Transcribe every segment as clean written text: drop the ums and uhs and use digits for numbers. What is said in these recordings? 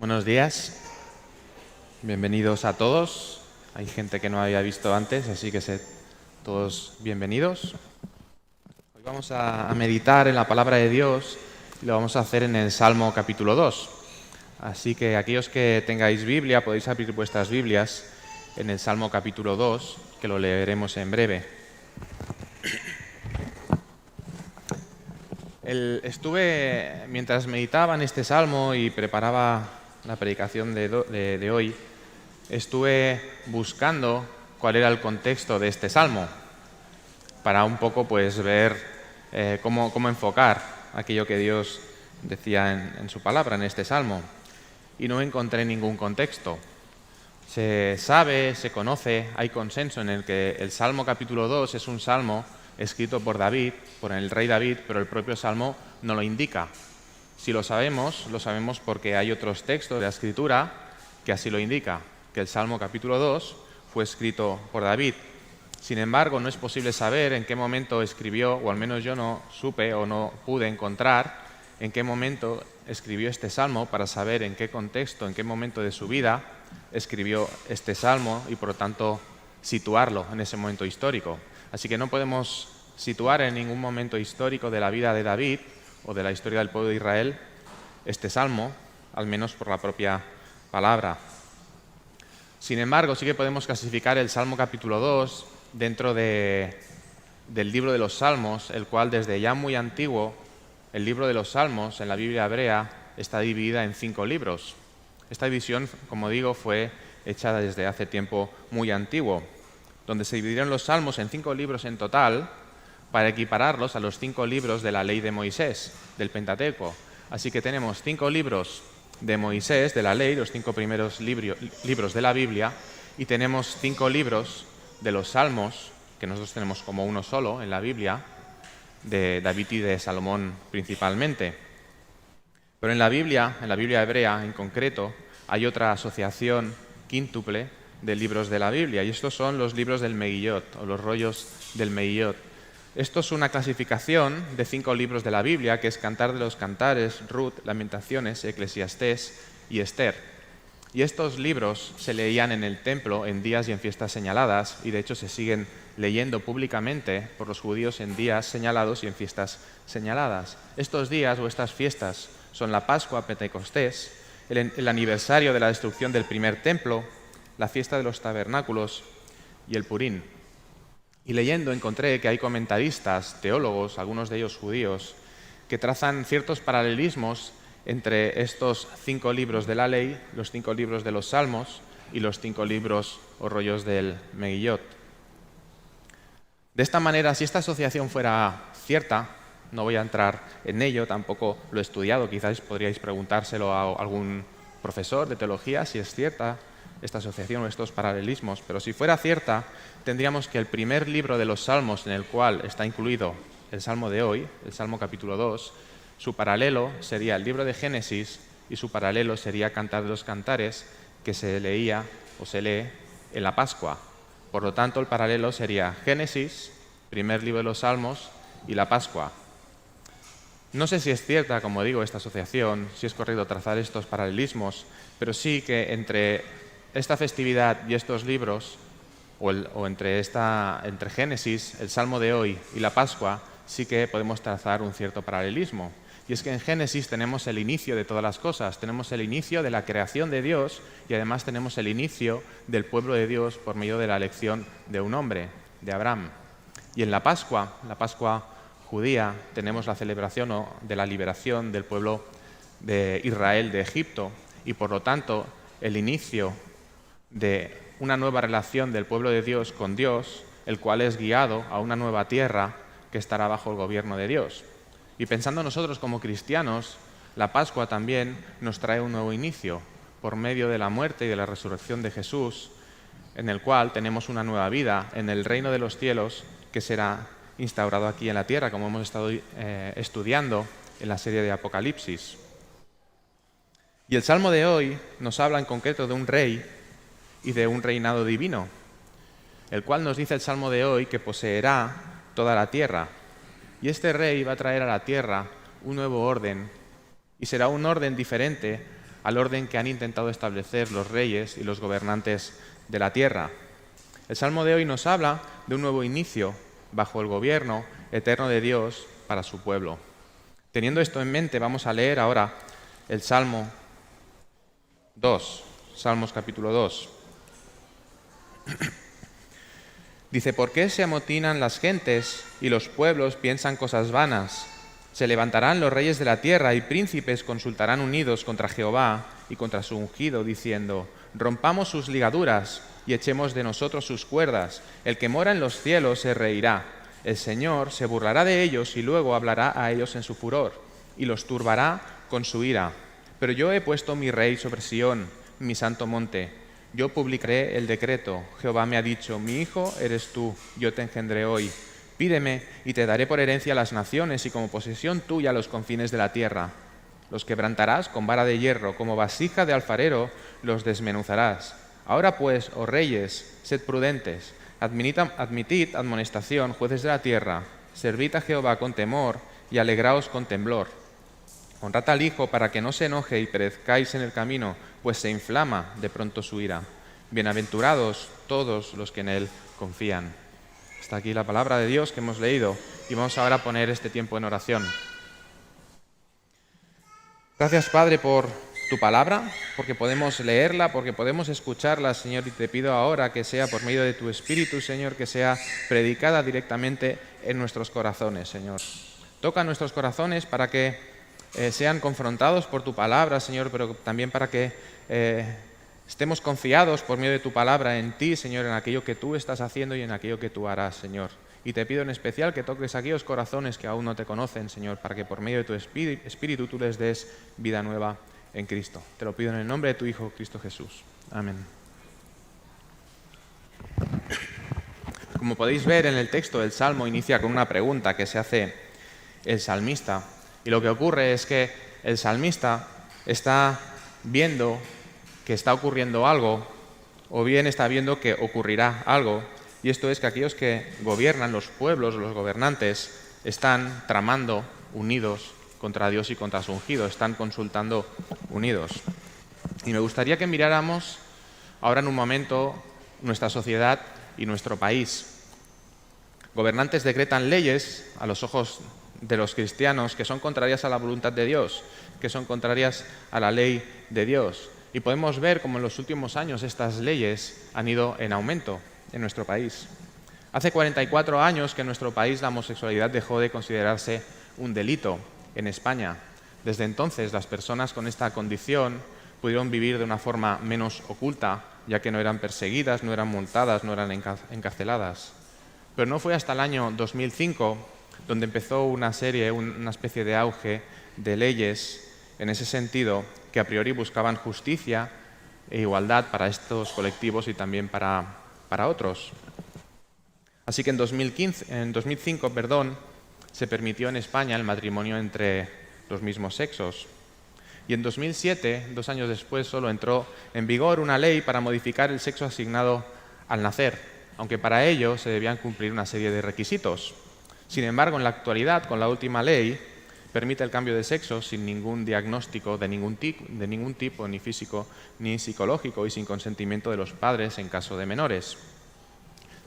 Buenos días, bienvenidos a todos. Hay gente que no había visto antes, así que sed todos bienvenidos. Hoy vamos a meditar en la palabra de Dios y lo vamos a hacer en el Salmo capítulo 2. Así que aquellos que tengáis Biblia, podéis abrir vuestras Biblias en el Salmo capítulo 2, que lo leeremos en breve. Mientras meditaba en este Salmo y preparaba la predicación de hoy, estuve buscando cuál era el contexto de este Salmo para un poco ver cómo enfocar aquello que Dios decía en su palabra, en este Salmo. Y no encontré ningún contexto. Se sabe, se conoce, hay consenso en el que el Salmo capítulo 2 es un salmo escrito por David, por el rey David, pero el propio Salmo no lo indica. Si lo sabemos porque hay otros textos de la Escritura que así lo indica, que el Salmo capítulo 2 fue escrito por David. Sin embargo, no es posible saber en qué momento escribió, o al menos yo no supe o no pude encontrar en qué momento escribió este Salmo para saber en qué contexto, en qué momento de su vida escribió este Salmo y por lo tanto situarlo en ese momento histórico. Así que no podemos situar en ningún momento histórico de la vida de David o de la historia del pueblo de Israel este Salmo, al menos por la propia palabra. Sin embargo, sí que podemos clasificar el Salmo capítulo 2 dentro del libro de los Salmos, el cual desde ya muy antiguo, el libro de los Salmos en la Biblia hebrea está dividida en 5 libros. Esta división, como digo, fue hecha desde hace tiempo muy antiguo, donde se dividieron los Salmos en 5 libros en total para equipararlos a los 5 libros de la ley de Moisés, del Pentateuco. Así que tenemos 5 libros de Moisés, de la ley, los 5 primeros libros de la Biblia, y tenemos 5 libros de los Salmos, que nosotros tenemos como uno solo en la Biblia, de David y de Salomón principalmente. Pero en la Biblia hebrea en concreto, hay otra asociación quíntuple de libros de la Biblia, y estos son los libros del Megillot, o los rollos del Megillot. Esto es una clasificación de 5 libros de la Biblia, que es Cantar de los Cantares, Ruth, Lamentaciones, Eclesiastés y Esther. Y estos libros se leían en el templo en días y en fiestas señaladas, y de hecho se siguen leyendo públicamente por los judíos en días señalados y en fiestas señaladas. Estos días o estas fiestas son la Pascua, Pentecostés, el aniversario de la destrucción del primer templo, la fiesta de los tabernáculos y el Purim. Y leyendo encontré que hay comentaristas, teólogos, algunos de ellos judíos, que trazan ciertos paralelismos entre estos 5 libros de la ley, los 5 libros de los Salmos y los 5 libros o rollos del Megillot. De esta manera, si esta asociación fuera cierta, no voy a entrar en ello, tampoco lo he estudiado, quizás podríais preguntárselo a algún profesor de teología si es cierta esta asociación o estos paralelismos, pero si fuera cierta, tendríamos que el primer libro de los Salmos en el cual está incluido el Salmo de hoy, el Salmo capítulo 2, su paralelo sería el libro de Génesis y su paralelo sería Cantar de los Cantares, que se leía o se lee en la Pascua. Por lo tanto, el paralelo sería Génesis, primer libro de los Salmos, y la Pascua. No sé si es cierta, como digo, esta asociación, si es correcto trazar estos paralelismos, pero sí que entre esta festividad y estos libros, o entre Génesis, el Salmo de hoy y la Pascua, sí que podemos trazar un cierto paralelismo. Y es que en Génesis tenemos el inicio de todas las cosas, tenemos el inicio de la creación de Dios y además tenemos el inicio del pueblo de Dios por medio de la elección de un hombre, de Abraham. Y en la Pascua judía, tenemos la celebración de la liberación del pueblo de Israel de Egipto y por lo tanto el inicio de una nueva relación del pueblo de Dios con Dios, el cual es guiado a una nueva tierra que estará bajo el gobierno de Dios. Y pensando nosotros como cristianos, la Pascua también nos trae un nuevo inicio por medio de la muerte y de la resurrección de Jesús, en el cual tenemos una nueva vida en el reino de los cielos que será instaurado aquí en la tierra, como hemos estado estudiando en la serie de Apocalipsis. Y el Salmo de hoy nos habla en concreto de un rey y de un reinado divino, el cual nos dice el Salmo de hoy que poseerá toda la tierra. Y este rey va a traer a la tierra un nuevo orden, y será un orden diferente al orden que han intentado establecer los reyes y los gobernantes de la tierra. El Salmo de hoy nos habla de un nuevo inicio bajo el gobierno eterno de Dios para su pueblo. Teniendo esto en mente, vamos a leer ahora el Salmo 2, Salmos capítulo 2. Dice: ¿por qué se amotinan las gentes y los pueblos piensan cosas vanas? Se levantarán los reyes de la tierra y príncipes consultarán unidos contra Jehová y contra su ungido, diciendo: rompamos sus ligaduras y echemos de nosotros sus cuerdas. El que mora en los cielos se reirá. El Señor se burlará de ellos y luego hablará a ellos en su furor y los turbará con su ira. Pero yo he puesto mi rey sobre Sión, mi santo monte. Yo publicaré el decreto. Jehová me ha dicho: mi hijo eres tú, yo te engendré hoy. Pídeme y te daré por herencia las naciones y como posesión tuya los confines de la tierra. Los quebrantarás con vara de hierro, como vasija de alfarero los desmenuzarás. Ahora pues, oh reyes, sed prudentes, admitid amonestación, jueces de la tierra, servid a Jehová con temor y alegraos con temblor. Honrad al Hijo para que no se enoje y perezcáis en el camino, pues se inflama de pronto su ira. Bienaventurados todos los que en Él confían. Hasta aquí la palabra de Dios que hemos leído y vamos ahora a poner este tiempo en oración. Gracias, Padre, por tu palabra, porque podemos leerla, porque podemos escucharla, Señor, y te pido ahora que sea por medio de tu Espíritu, Señor, que sea predicada directamente en nuestros corazones, Señor. Toca nuestros corazones para que sean confrontados por tu palabra, Señor, pero también para que estemos confiados por medio de tu palabra en ti, Señor, en aquello que tú estás haciendo y en aquello que tú harás, Señor. Y te pido en especial que toques aquellos corazones que aún no te conocen, Señor, para que por medio de tu Espíritu tú les des vida nueva en Cristo. Te lo pido en el nombre de tu Hijo, Cristo Jesús. Amén. Como podéis ver en el texto, el Salmo inicia con una pregunta que se hace el salmista. Y lo que ocurre es que el salmista está viendo que está ocurriendo algo, o bien está viendo que ocurrirá algo, y esto es que aquellos que gobiernan, los pueblos, los gobernantes, están tramando unidos contra Dios y contra su ungido, están consultando unidos. Y me gustaría que miráramos ahora en un momento nuestra sociedad y nuestro país. Gobernantes decretan leyes a los ojos de los cristianos que son contrarias a la voluntad de Dios, que son contrarias a la ley de Dios. Y podemos ver cómo en los últimos años estas leyes han ido en aumento en nuestro país. Hace 44 años que en nuestro país la homosexualidad dejó de considerarse un delito en España. Desde entonces las personas con esta condición pudieron vivir de una forma menos oculta, ya que no eran perseguidas, no eran multadas, no eran encarceladas. Pero no fue hasta el año 2005 donde empezó una especie de auge de leyes en ese sentido que a priori buscaban justicia e igualdad para estos colectivos y también para otros. Así que en 2005, se permitió en España el matrimonio entre los mismos sexos. Y en 2007, 2 años después, solo entró en vigor una ley para modificar el sexo asignado al nacer, aunque para ello se debían cumplir una serie de requisitos. Sin embargo, en la actualidad, con la última ley, permite el cambio de sexo sin ningún diagnóstico de ningún tipo, ni físico ni psicológico, y sin consentimiento de los padres en caso de menores.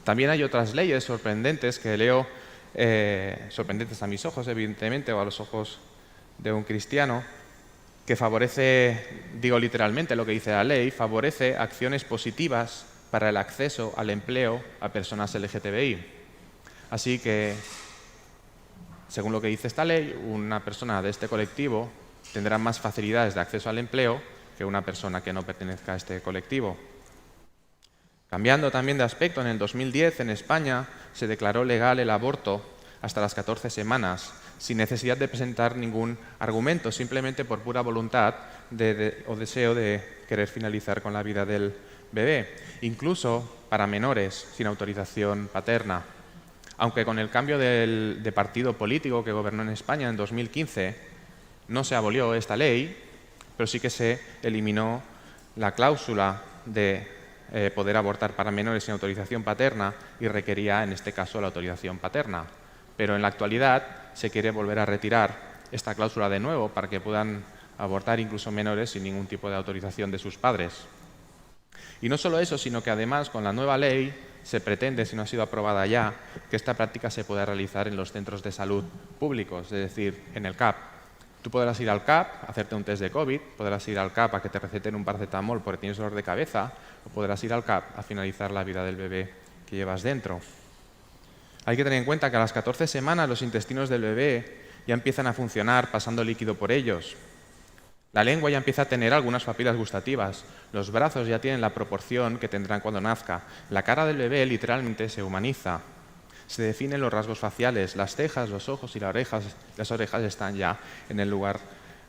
También hay otras leyes sorprendentes que leo, sorprendentes a mis ojos, evidentemente, o a los ojos de un cristiano, que favorece, digo literalmente lo que dice la ley, favorece acciones positivas para el acceso al empleo a personas LGTBI. Así que, según lo que dice esta ley, una persona de este colectivo tendrá más facilidades de acceso al empleo que una persona que no pertenezca a este colectivo. Cambiando también de aspecto, en el 2010 en España se declaró legal el aborto hasta las 14 semanas, sin necesidad de presentar ningún argumento, simplemente por pura voluntad o deseo de querer finalizar con la vida del bebé, incluso para menores sin autorización paterna. Aunque con el cambio de partido político que gobernó en España en 2015 no se abolió esta ley, pero sí que se eliminó la cláusula de poder abortar para menores sin autorización paterna y requería, en este caso, la autorización paterna. Pero en la actualidad se quiere volver a retirar esta cláusula de nuevo para que puedan abortar incluso menores sin ningún tipo de autorización de sus padres. Y no solo eso, sino que además con la nueva ley se pretende, si no ha sido aprobada ya, que esta práctica se pueda realizar en los centros de salud públicos, es decir, en el CAP. Tú podrás ir al CAP a hacerte un test de COVID, podrás ir al CAP a que te receten un paracetamol porque tienes dolor de cabeza, o podrás ir al CAP a finalizar la vida del bebé que llevas dentro. Hay que tener en cuenta que a las 14 semanas los intestinos del bebé ya empiezan a funcionar pasando líquido por ellos. La lengua ya empieza a tener algunas papilas gustativas, los brazos ya tienen la proporción que tendrán cuando nazca, la cara del bebé literalmente se humaniza, se definen los rasgos faciales, las cejas, los ojos y las orejas están ya en el lugar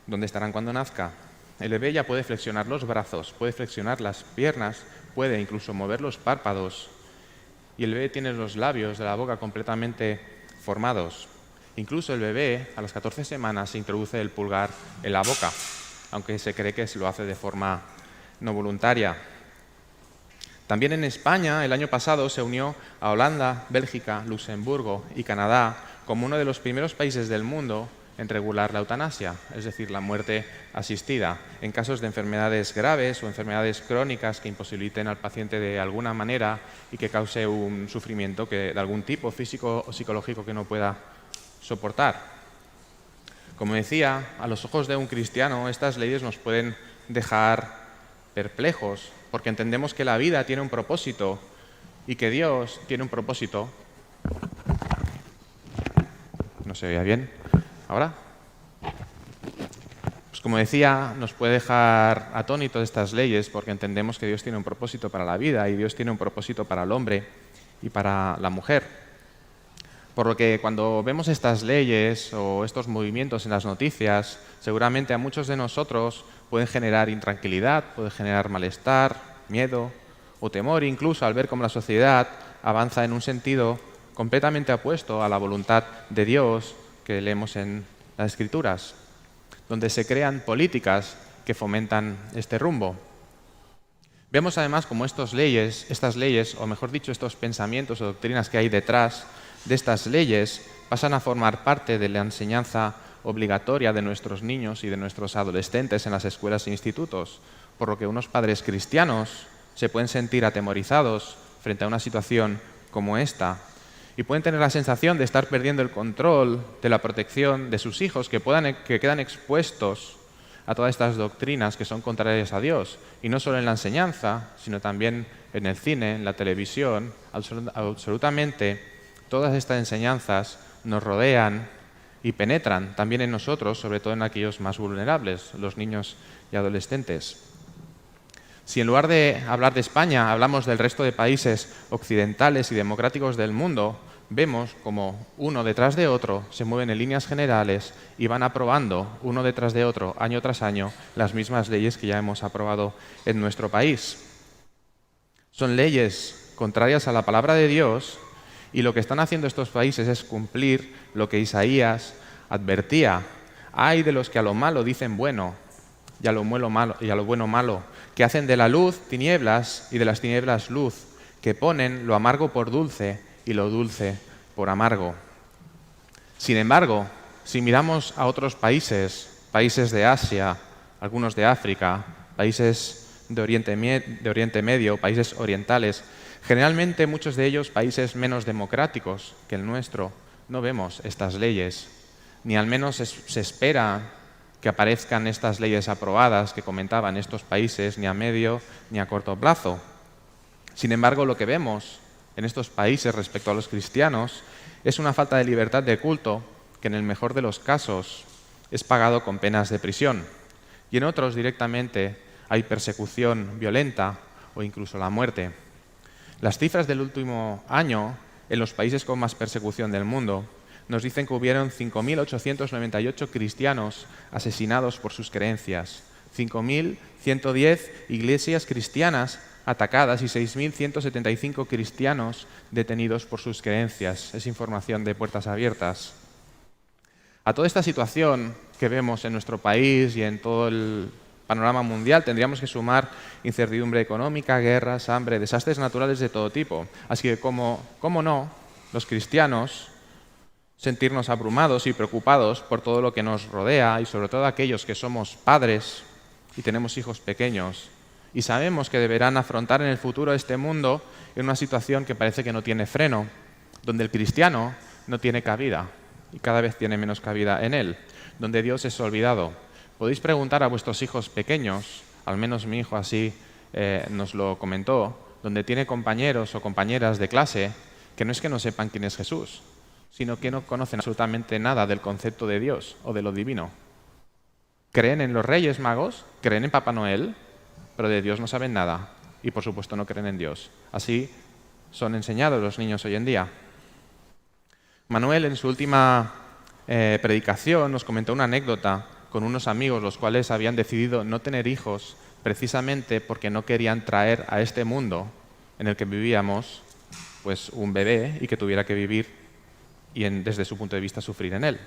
donde estarán cuando nazca. El bebé ya puede flexionar los brazos, puede flexionar las piernas, puede incluso mover los párpados y el bebé tiene los labios de la boca completamente formados. Incluso el bebé a las 14 semanas se introduce el pulgar en la boca, aunque se cree que se lo hace de forma no voluntaria. También en España, el año pasado, se unió a Holanda, Bélgica, Luxemburgo y Canadá como uno de los primeros países del mundo en regular la eutanasia, es decir, la muerte asistida, en casos de enfermedades graves o enfermedades crónicas que imposibiliten al paciente de alguna manera y que cause un sufrimiento de algún tipo, físico o psicológico, que no pueda soportar. Como decía, a los ojos de un cristiano estas leyes nos pueden dejar perplejos, porque entendemos que la vida tiene un propósito y que Dios tiene un propósito. ¿No se oía bien? ¿Ahora? Pues como decía, nos puede dejar atónitos estas leyes porque entendemos que Dios tiene un propósito para la vida y Dios tiene un propósito para el hombre y para la mujer. Por lo que cuando vemos estas leyes o estos movimientos en las noticias, seguramente a muchos de nosotros pueden generar intranquilidad, pueden generar malestar, miedo o temor, incluso al ver cómo la sociedad avanza en un sentido completamente opuesto a la voluntad de Dios que leemos en las Escrituras, donde se crean políticas que fomentan este rumbo. Vemos además cómo estas leyes, o mejor dicho, estos pensamientos o doctrinas que hay detrás de estas leyes pasan a formar parte de la enseñanza obligatoria de nuestros niños y de nuestros adolescentes en las escuelas e institutos, por lo que unos padres cristianos se pueden sentir atemorizados frente a una situación como esta y pueden tener la sensación de estar perdiendo el control de la protección de sus hijos, que quedan expuestos a todas estas doctrinas que son contrarias a Dios, y no solo en la enseñanza, sino también en el cine, en la televisión. Absolutamente todas estas enseñanzas nos rodean y penetran también en nosotros, sobre todo en aquellos más vulnerables, los niños y adolescentes. Si en lugar de hablar de España hablamos del resto de países occidentales y democráticos del mundo, vemos como uno detrás de otro se mueven en líneas generales y van aprobando uno detrás de otro, año tras año, las mismas leyes que ya hemos aprobado en nuestro país. Son leyes contrarias a la palabra de Dios y lo que están haciendo estos países es cumplir lo que Isaías advertía. Ay de los que a lo malo dicen bueno y a lo bueno malo, que hacen de la luz tinieblas y de las tinieblas luz, que ponen lo amargo por dulce y lo dulce por amargo. Sin embargo, si miramos a otros países de Asia, algunos de África, países de Oriente Medio, países orientales, generalmente muchos de ellos países menos democráticos que el nuestro, no vemos estas leyes, ni al menos se espera que aparezcan estas leyes aprobadas que comentaban estos países ni a medio ni a corto plazo. Sin embargo, lo que vemos en estos países respecto a los cristianos es una falta de libertad de culto que en el mejor de los casos es pagado con penas de prisión y en otros directamente hay persecución violenta o incluso la muerte. Las cifras del último año en los países con más persecución del mundo nos dicen que hubieron 5.898 cristianos asesinados por sus creencias, 5.110 iglesias cristianas atacadas y 6.175 cristianos detenidos por sus creencias. Es información de Puertas Abiertas. A toda esta situación que vemos en nuestro país y en todo el panorama mundial tendríamos que sumar incertidumbre económica, guerras, hambre, desastres naturales de todo tipo. Así que, ¿cómo no? Los cristianos sentirnos abrumados y preocupados por todo lo que nos rodea y sobre todo aquellos que somos padres y tenemos hijos pequeños y sabemos que deberán afrontar en el futuro este mundo en una situación que parece que no tiene freno, donde el cristiano no tiene cabida y cada vez tiene menos cabida en él, donde Dios es olvidado. Podéis preguntar a vuestros hijos pequeños, al menos mi hijo así nos lo comentó, donde tiene compañeros o compañeras de clase que no es que no sepan quién es Jesús, sino que no conocen absolutamente nada del concepto de Dios o de lo divino. Creen en los Reyes Magos, creen en Papá Noel, pero de Dios no saben nada y por supuesto no creen en Dios. Así son enseñados los niños hoy en día. Manuel en su última predicación nos comentó una anécdota con unos amigos los cuales habían decidido no tener hijos precisamente porque no querían traer a este mundo en el que vivíamos pues un bebé y que tuviera que vivir y desde su punto de vista sufrir en él.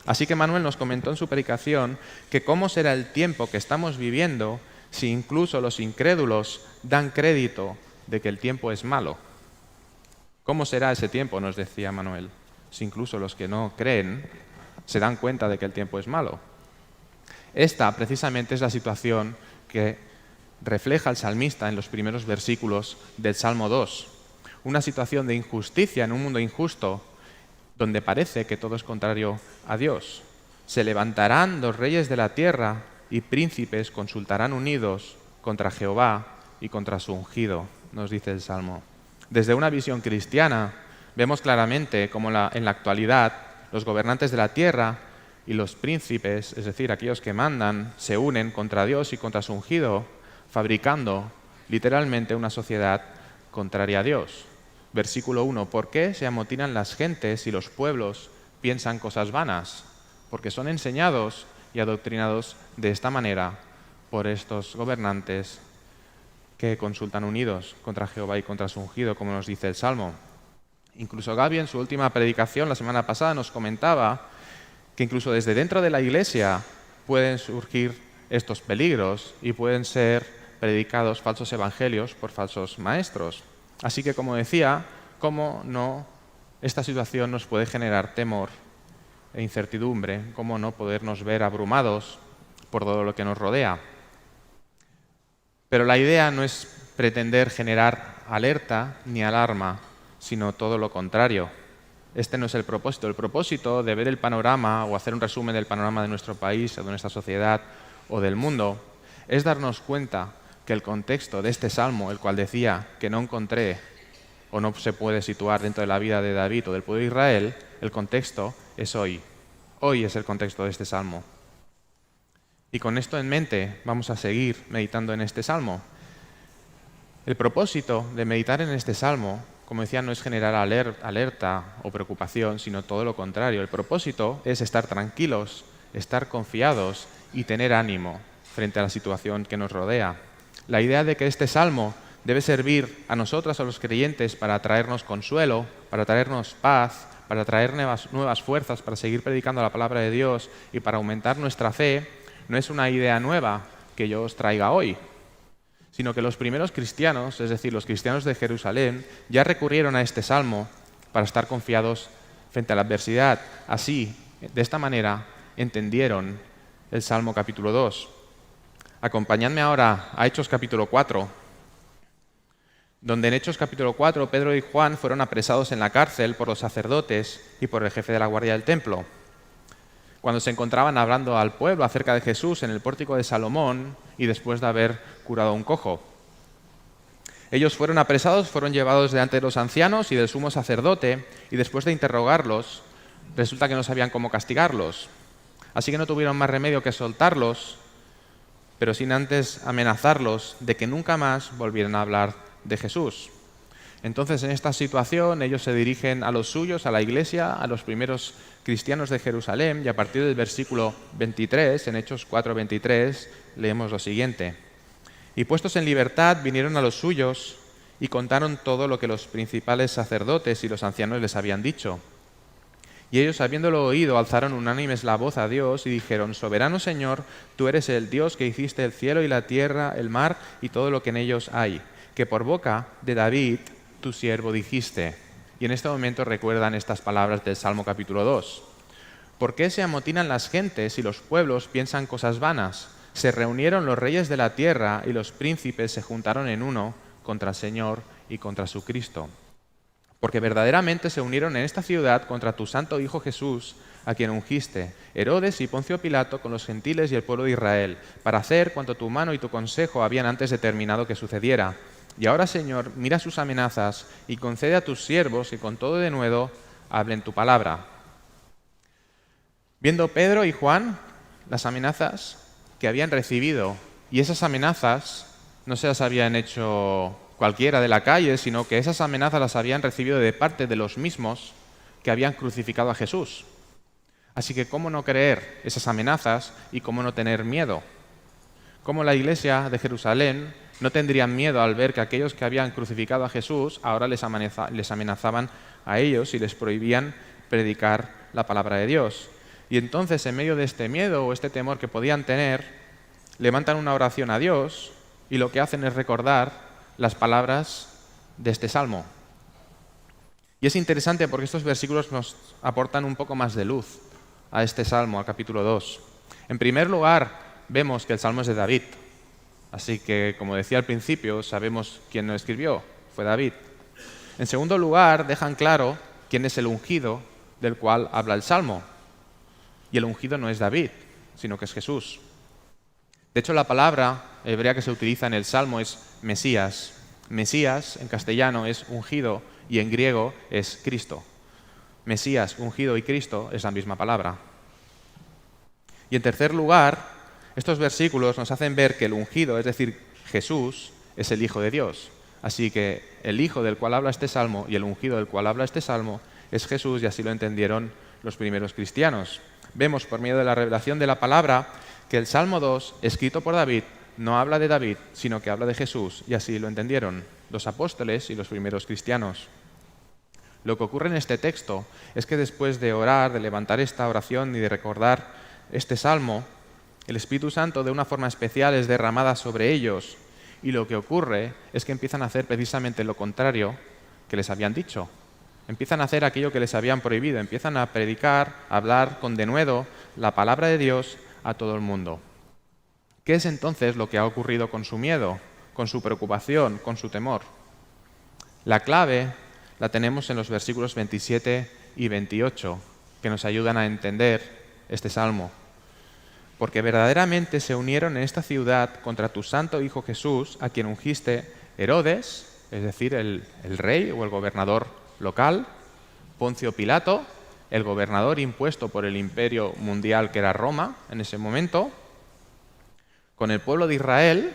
Así que Manuel nos comentó en su predicación que cómo será el tiempo que estamos viviendo si incluso los incrédulos dan crédito de que el tiempo es malo. ¿Cómo será ese tiempo?, nos decía Manuel, si incluso los que no creen se dan cuenta de que el tiempo es malo. Esta precisamente es la situación que refleja el salmista en los primeros versículos del Salmo 2. Una situación de injusticia en un mundo injusto, donde parece que todo es contrario a Dios. Se levantarán los reyes de la tierra y príncipes consultarán unidos contra Jehová y contra su ungido, nos dice el Salmo. Desde una visión cristiana vemos claramente cómo en la actualidad los gobernantes de la tierra y los príncipes, es decir, aquellos que mandan, se unen contra Dios y contra su ungido, fabricando literalmente una sociedad contraria a Dios. Versículo 1. ¿Por qué se amotinan las gentes y los pueblos piensan cosas vanas? Porque son enseñados y adoctrinados de esta manera por estos gobernantes que consultan unidos contra Jehová y contra su ungido, como nos dice el Salmo. Incluso Gaby en su última predicación la semana pasada nos comentaba que incluso desde dentro de la iglesia pueden surgir estos peligros y pueden ser predicados falsos evangelios por falsos maestros. Así que, como decía, ¿cómo no esta situación nos puede generar temor e incertidumbre? ¿Cómo no podernos ver abrumados por todo lo que nos rodea? Pero la idea no es pretender generar alerta ni alarma, sino todo lo contrario. Este no es el propósito. El propósito de ver el panorama o hacer un resumen del panorama de nuestro país o de nuestra sociedad o del mundo es darnos cuenta que el contexto de este salmo, el cual decía que no encontré o no se puede situar dentro de la vida de David o del pueblo de Israel, el contexto es hoy. Hoy es el contexto de este salmo. Y con esto en mente vamos a seguir meditando en este salmo. El propósito de meditar en este salmo, como decía, no es generar alerta o preocupación, sino todo lo contrario. El propósito es estar tranquilos, estar confiados y tener ánimo frente a la situación que nos rodea. La idea de que este salmo debe servir a nosotros, a los creyentes, para traernos consuelo, para traernos paz, para traer nuevas fuerzas, para seguir predicando la palabra de Dios y para aumentar nuestra fe, no es una idea nueva que yo os traiga hoy, sino que los primeros cristianos, es decir, los cristianos de Jerusalén, ya recurrieron a este salmo para estar confiados frente a la adversidad. Así, de esta manera, entendieron el Salmo capítulo 2. Acompañadme ahora a Hechos capítulo 4, donde en Hechos capítulo 4 Pedro y Juan fueron apresados en la cárcel por los sacerdotes y por el jefe de la guardia del templo. Cuando se encontraban hablando al pueblo acerca de Jesús en el pórtico de Salomón y después de haber curado a un cojo. Ellos fueron apresados, fueron llevados delante de los ancianos y del sumo sacerdote y después de interrogarlos, resulta que no sabían cómo castigarlos. Así que no tuvieron más remedio que soltarlos, pero sin antes amenazarlos de que nunca más volvieran a hablar de Jesús. Entonces, en esta situación, ellos se dirigen a los suyos, a la iglesia, a los primeros cristianos de Jerusalén, y a partir del versículo 23, en Hechos 4:23, leemos lo siguiente. Y puestos en libertad, vinieron a los suyos y contaron todo lo que los principales sacerdotes y los ancianos les habían dicho. Y ellos, habiéndolo oído, alzaron unánimes la voz a Dios y dijeron: Soberano Señor, tú eres el Dios que hiciste el cielo y la tierra, el mar y todo lo que en ellos hay, que por boca de David, tu siervo, dijiste: y en este momento recuerdan estas palabras del Salmo capítulo 2. ¿Por qué se amotinan las gentes y los pueblos piensan cosas vanas? Se reunieron los reyes de la tierra y los príncipes se juntaron en uno contra el Señor y contra su Cristo. Porque verdaderamente se unieron en esta ciudad contra tu santo Hijo Jesús, a quien ungiste, Herodes y Poncio Pilato con los gentiles y el pueblo de Israel, para hacer cuanto tu mano y tu consejo habían antes determinado que sucediera. Y ahora, Señor, mira sus amenazas y concede a tus siervos que con todo denuedo hablen tu palabra. Viendo Pedro y Juan las amenazas que habían recibido, y esas amenazas no se las habían hecho cualquiera de la calle, sino que esas amenazas las habían recibido de parte de los mismos que habían crucificado a Jesús. Así que, ¿cómo no creer esas amenazas y cómo no tener miedo? ¿Cómo la iglesia de Jerusalén no tendrían miedo al ver que aquellos que habían crucificado a Jesús ahora les amenazaban a ellos y les prohibían predicar la palabra de Dios? Y entonces, en medio de este miedo o este temor que podían tener, levantan una oración a Dios y lo que hacen es recordar las palabras de este salmo. Y es interesante porque estos versículos nos aportan un poco más de luz a este salmo, al capítulo 2. En primer lugar, vemos que el salmo es de David. Así que, como decía al principio, sabemos quién lo escribió, fue David. En segundo lugar, dejan claro quién es el ungido del cual habla el salmo. Y el ungido no es David, sino que es Jesús. De hecho, la palabra hebrea que se utiliza en el salmo es Mesías. Mesías en castellano es ungido y en griego es Cristo. Mesías, ungido y Cristo es la misma palabra. Y en tercer lugar, estos versículos nos hacen ver que el ungido, es decir, Jesús, es el Hijo de Dios. Así que el Hijo del cual habla este salmo y el ungido del cual habla este salmo es Jesús, y así lo entendieron los primeros cristianos. Vemos por medio de la revelación de la palabra que el Salmo 2, escrito por David, no habla de David, sino que habla de Jesús, y así lo entendieron los apóstoles y los primeros cristianos. Lo que ocurre en este texto es que después de orar, de levantar esta oración y de recordar este salmo, el Espíritu Santo de una forma especial es derramada sobre ellos, y lo que ocurre es que empiezan a hacer precisamente lo contrario que les habían dicho. Empiezan a hacer aquello que les habían prohibido, empiezan a predicar, a hablar con denuedo la palabra de Dios a todo el mundo. ¿Qué es entonces lo que ha ocurrido con su miedo, con su preocupación, con su temor? La clave la tenemos en los versículos 27 y 28, que nos ayudan a entender este salmo. Porque verdaderamente se unieron en esta ciudad contra tu santo Hijo Jesús, a quien ungiste Herodes, es decir, el rey o el gobernador local, Poncio Pilato, el gobernador impuesto por el imperio mundial que era Roma en ese momento, con el pueblo de Israel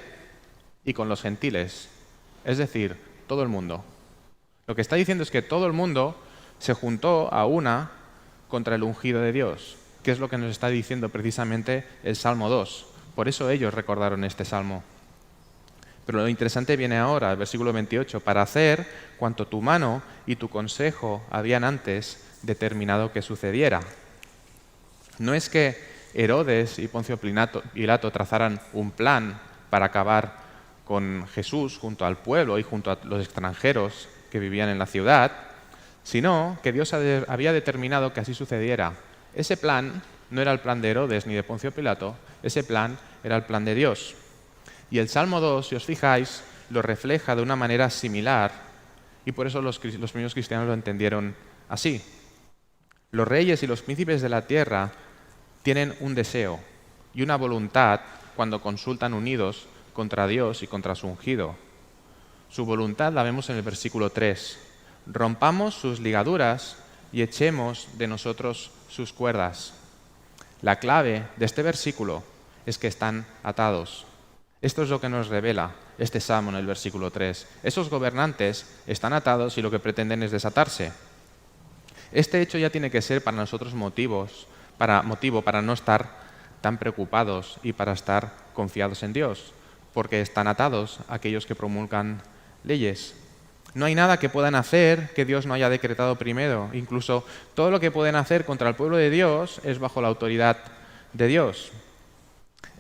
y con los gentiles, es decir, todo el mundo. Lo que está diciendo es que todo el mundo se juntó a una contra el ungido de Dios, que es lo que nos está diciendo precisamente el Salmo 2. Por eso ellos recordaron este salmo. Pero lo interesante viene ahora, el versículo 28, para hacer cuanto tu mano y tu consejo habían antes determinado que sucediera. No es que Herodes y Poncio Pilato trazaran un plan para acabar con Jesús junto al pueblo y junto a los extranjeros que vivían en la ciudad, sino que Dios había determinado que así sucediera. Ese plan no era el plan de Herodes ni de Poncio Pilato, ese plan era el plan de Dios. Y el Salmo 2, si os fijáis, lo refleja de una manera similar, y por eso los primeros cristianos lo entendieron así. Los reyes y los príncipes de la tierra tienen un deseo y una voluntad cuando consultan unidos contra Dios y contra su ungido. Su voluntad la vemos en el versículo 3. Rompamos sus ligaduras y echemos de nosotros sus cuerdas. La clave de este versículo es que están atados. Esto es lo que nos revela este salmo en el versículo 3. Esos gobernantes están atados y lo que pretenden es desatarse. Este hecho ya tiene que ser para nosotros motivo para no estar tan preocupados y para estar confiados en Dios, porque están atados aquellos que promulgan leyes. No hay nada que puedan hacer que Dios no haya decretado primero. Incluso todo lo que pueden hacer contra el pueblo de Dios es bajo la autoridad de Dios.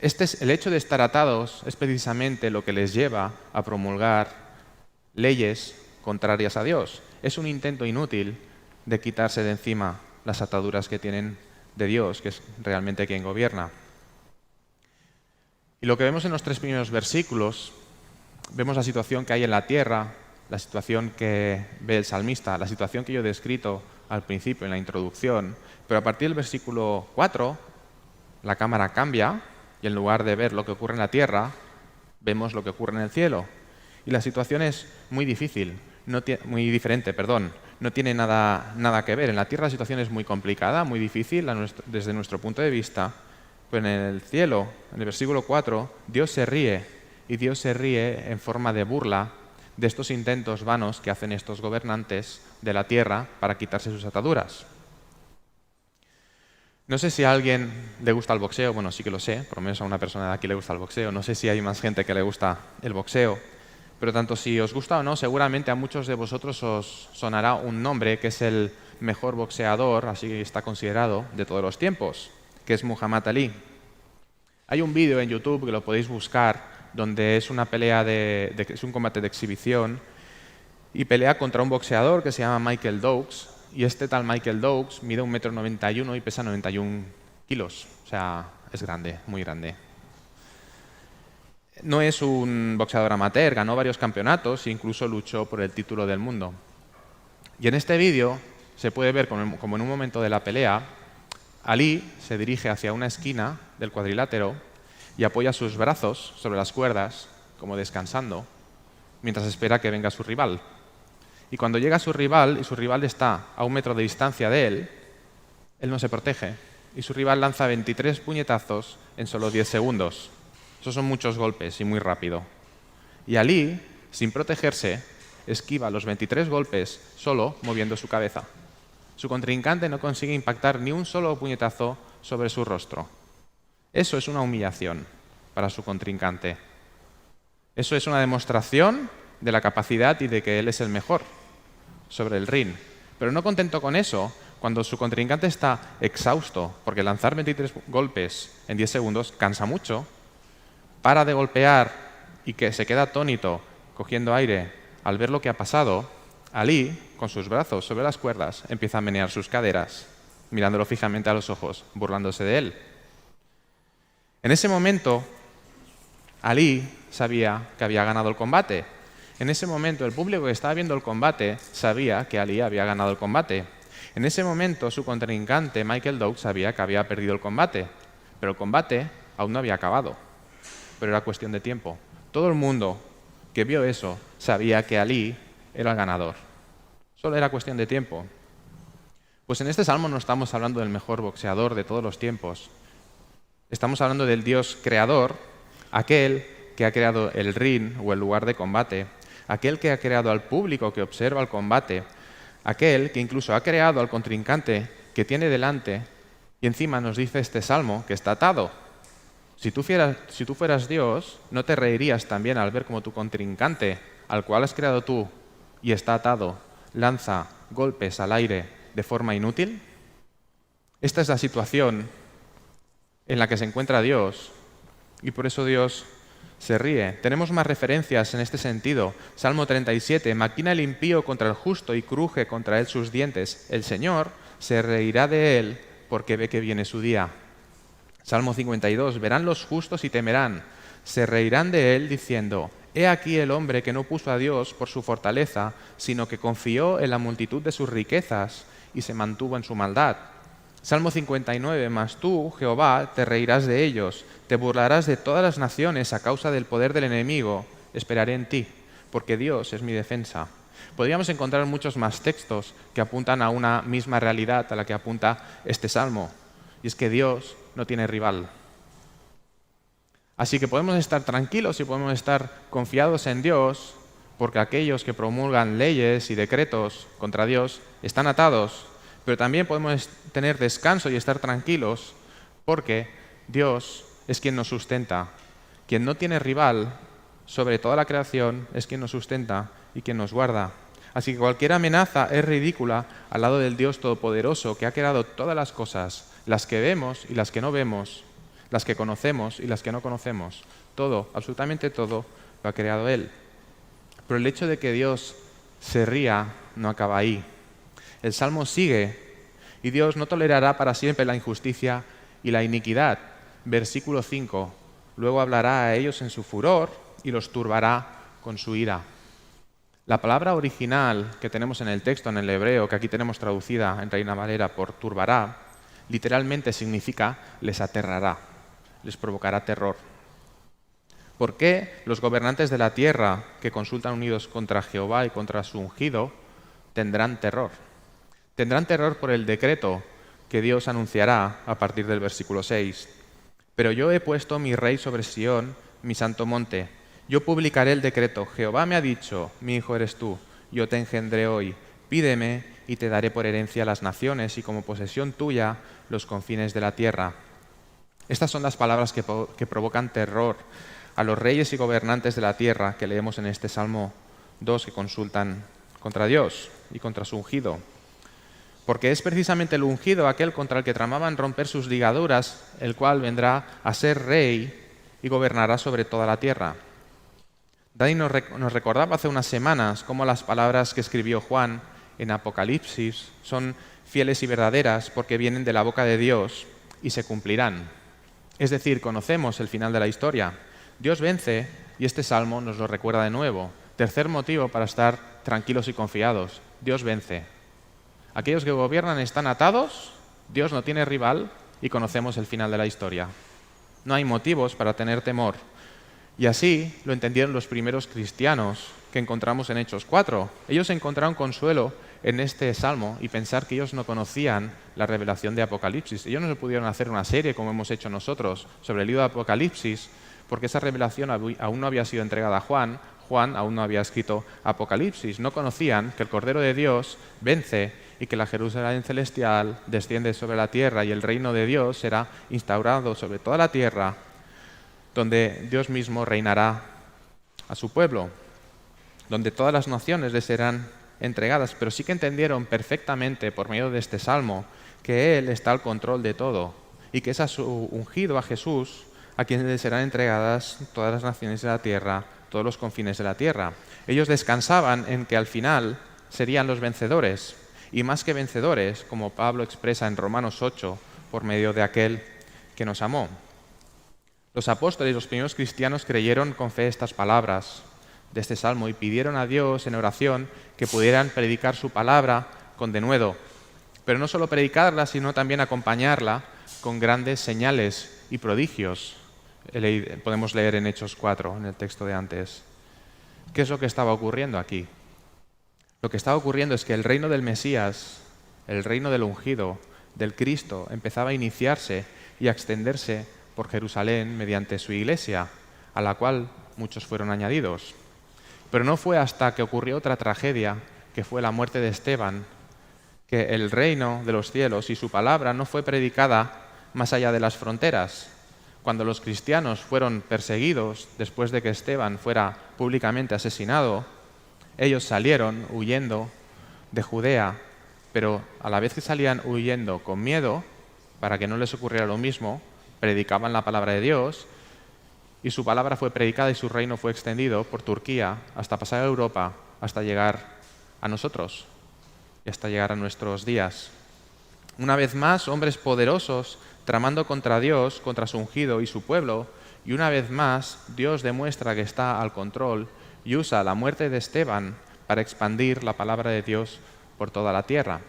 El hecho de estar atados es precisamente lo que les lleva a promulgar leyes contrarias a Dios. es un intento inútil de quitarse de encima las ataduras que tienen de Dios, que es realmente quien gobierna. Y lo que vemos en los 3 primeros versículos, vemos la situación que hay en la tierra, la situación que ve el salmista, la situación que yo he descrito al principio en la introducción, pero a partir del versículo 4, la cámara cambia y en lugar de ver lo que ocurre en la tierra, vemos lo que ocurre en el cielo. Y la situación es muy difícil, muy diferente, no tiene nada que ver. En la tierra la situación es muy complicada, muy difícil desde nuestro punto de vista, pero en el cielo, en el versículo 4, Dios se ríe, y Dios se ríe en forma de burla de estos intentos vanos que hacen estos gobernantes de la tierra para quitarse sus ataduras. No sé si a alguien le gusta el boxeo, bueno, sí que lo sé, por lo menos a una persona de aquí le gusta el boxeo, no sé si hay más gente que le gusta el boxeo, pero tanto si os gusta o no, seguramente a muchos de vosotros os sonará un nombre que es el mejor boxeador, así está considerado, de todos los tiempos, que es Muhammad Ali. Hay un vídeo en YouTube que lo podéis buscar, donde es una pelea es un combate de exhibición, y pelea contra un boxeador que se llama Michael Douglas, y este tal Michael Douglas mide 1,91 m y pesa 91 kilos, o sea, es grande, muy grande. No es un boxeador amateur, ganó varios campeonatos e incluso luchó por el título del mundo. Y en este vídeo se puede ver como en un momento de la pelea, Ali se dirige hacia una esquina del cuadrilátero y apoya sus brazos sobre las cuerdas, como descansando, mientras espera que venga su rival. Y cuando llega su rival, y su rival está a 1 metro de distancia de él no se protege. Y su rival lanza 23 puñetazos en solo 10 segundos. Esos son muchos golpes y muy rápido. Y Ali, sin protegerse, esquiva los 23 golpes solo moviendo su cabeza. Su contrincante no consigue impactar ni un solo puñetazo sobre su rostro. Eso es una humillación para su contrincante. Eso es una demostración de la capacidad y de que él es el mejor sobre el ring. Pero no contento con eso, cuando su contrincante está exhausto, porque lanzar 23 golpes en 10 segundos cansa mucho, para de golpear y que se queda atónito, cogiendo aire al ver lo que ha pasado, Ali, con sus brazos sobre las cuerdas, empieza a menear sus caderas, mirándolo fijamente a los ojos, burlándose de él. En ese momento, Ali sabía que había ganado el combate. En ese momento, el público que estaba viendo el combate sabía que Ali había ganado el combate. En ese momento, su contrincante, Michael Douglas, sabía que había perdido el combate. Pero el combate aún no había acabado. Pero era cuestión de tiempo. Todo el mundo que vio eso sabía que Ali era el ganador. Solo era cuestión de tiempo. Pues en este salmo no estamos hablando del mejor boxeador de todos los tiempos. Estamos hablando del Dios creador, aquel que ha creado el ring o el lugar de combate, aquel que ha creado al público que observa el combate, aquel que incluso ha creado al contrincante que tiene delante, y encima nos dice este salmo que está atado. Si tú fueras Dios, ¿no te reirías también al ver cómo tu contrincante, al cual has creado tú y está atado, lanza golpes al aire de forma inútil? Esta es la situación en la que se encuentra Dios, y por eso Dios se ríe. Tenemos más referencias en este sentido. Salmo 37, maquina el impío contra el justo y cruje contra él sus dientes. El Señor se reirá de él porque ve que viene su día. Salmo 52, verán los justos y temerán. Se reirán de él diciendo, he aquí el hombre que no puso a Dios por su fortaleza, sino que confió en la multitud de sus riquezas y se mantuvo en su maldad. Salmo 59, mas tú, Jehová, te reirás de ellos, te burlarás de todas las naciones a causa del poder del enemigo. Esperaré en ti, porque Dios es mi defensa. Podríamos encontrar muchos más textos que apuntan a una misma realidad a la que apunta este salmo, y es que Dios no tiene rival. Así que podemos estar tranquilos y podemos estar confiados en Dios, porque aquellos que promulgan leyes y decretos contra Dios están atados, pero también podemos tener descanso y estar tranquilos porque Dios es quien nos sustenta. Quien no tiene rival sobre toda la creación es quien nos sustenta y quien nos guarda. Así que cualquier amenaza es ridícula al lado del Dios Todopoderoso que ha creado todas las cosas, las que vemos y las que no vemos, las que conocemos y las que no conocemos. Todo, absolutamente todo, lo ha creado Él. Pero el hecho de que Dios se ría, no acaba ahí. El Salmo sigue, y Dios no tolerará para siempre la injusticia y la iniquidad. Versículo 5. Luego hablará a ellos en su furor y los turbará con su ira. La palabra original que tenemos en el texto, en el hebreo, que aquí tenemos traducida en Reina Valera por turbará, literalmente significa les aterrará, les provocará terror. ¿Por qué los gobernantes de la tierra que consultan unidos contra Jehová y contra su ungido tendrán terror? Tendrán terror por el decreto que Dios anunciará a partir del versículo 6. Pero yo he puesto mi rey sobre Sión, mi santo monte. Yo publicaré el decreto. Jehová me ha dicho, mi hijo eres tú, yo te engendré hoy. Pídeme y te daré por herencia las naciones y como posesión tuya los confines de la tierra. Estas son las palabras que provocan terror a los reyes y gobernantes de la tierra que leemos en este Salmo 2 que consultan contra Dios y contra su ungido. Porque es precisamente el ungido aquel contra el que tramaban romper sus ligaduras, el cual vendrá a ser rey y gobernará sobre toda la tierra. Dani nos recordaba hace unas semanas cómo las palabras que escribió Juan en Apocalipsis son fieles y verdaderas porque vienen de la boca de Dios y se cumplirán. Es decir, conocemos el final de la historia. Dios vence y este salmo nos lo recuerda de nuevo. Tercer motivo para estar tranquilos y confiados. Dios vence. Aquellos que gobiernan están atados, Dios no tiene rival y conocemos el final de la historia. No hay motivos para tener temor. Y así lo entendieron los primeros cristianos que encontramos en Hechos 4. Ellos encontraron consuelo en este salmo y pensar que ellos no conocían la revelación de Apocalipsis. Ellos no se pudieron hacer una serie como hemos hecho nosotros sobre el libro de Apocalipsis porque esa revelación aún no había sido entregada a Juan. Juan aún no había escrito Apocalipsis. No conocían que el Cordero de Dios vence y que la Jerusalén celestial desciende sobre la tierra y el reino de Dios será instaurado sobre toda la tierra, donde Dios mismo reinará a su pueblo, donde todas las naciones les serán entregadas, pero sí que entendieron perfectamente por medio de este salmo que Él está al control de todo y que es a su ungido, a Jesús, a quien le serán entregadas todas las naciones de la tierra, todos los confines de la tierra. Ellos descansaban en que al final serían los vencedores, y más que vencedores, como Pablo expresa en Romanos 8, por medio de aquel que nos amó. Los apóstoles y los primeros cristianos creyeron con fe estas palabras de este salmo y pidieron a Dios en oración que pudieran predicar su palabra con denuedo, pero no solo predicarla, sino también acompañarla con grandes señales y prodigios. Podemos leer en Hechos 4, en el texto de antes. ¿Qué es lo que estaba ocurriendo aquí? Lo que estaba ocurriendo es que el reino del Mesías, el reino del ungido, del Cristo, empezaba a iniciarse y a extenderse por Jerusalén mediante su iglesia, a la cual muchos fueron añadidos. Pero no fue hasta que ocurrió otra tragedia, que fue la muerte de Esteban, que el reino de los cielos y su palabra no fue predicada más allá de las fronteras. Cuando los cristianos fueron perseguidos después de que Esteban fuera públicamente asesinado, ellos salieron huyendo de Judea, pero a la vez que salían huyendo con miedo, para que no les ocurriera lo mismo, predicaban la palabra de Dios, y su palabra fue predicada y su reino fue extendido por Turquía hasta pasar a Europa, hasta llegar a nosotros y hasta llegar a nuestros días. Una vez más, hombres poderosos tramando contra Dios, contra su ungido y su pueblo, y una vez más, Dios demuestra que está al control y usa la muerte de Esteban para expandir la palabra de Dios por toda la tierra.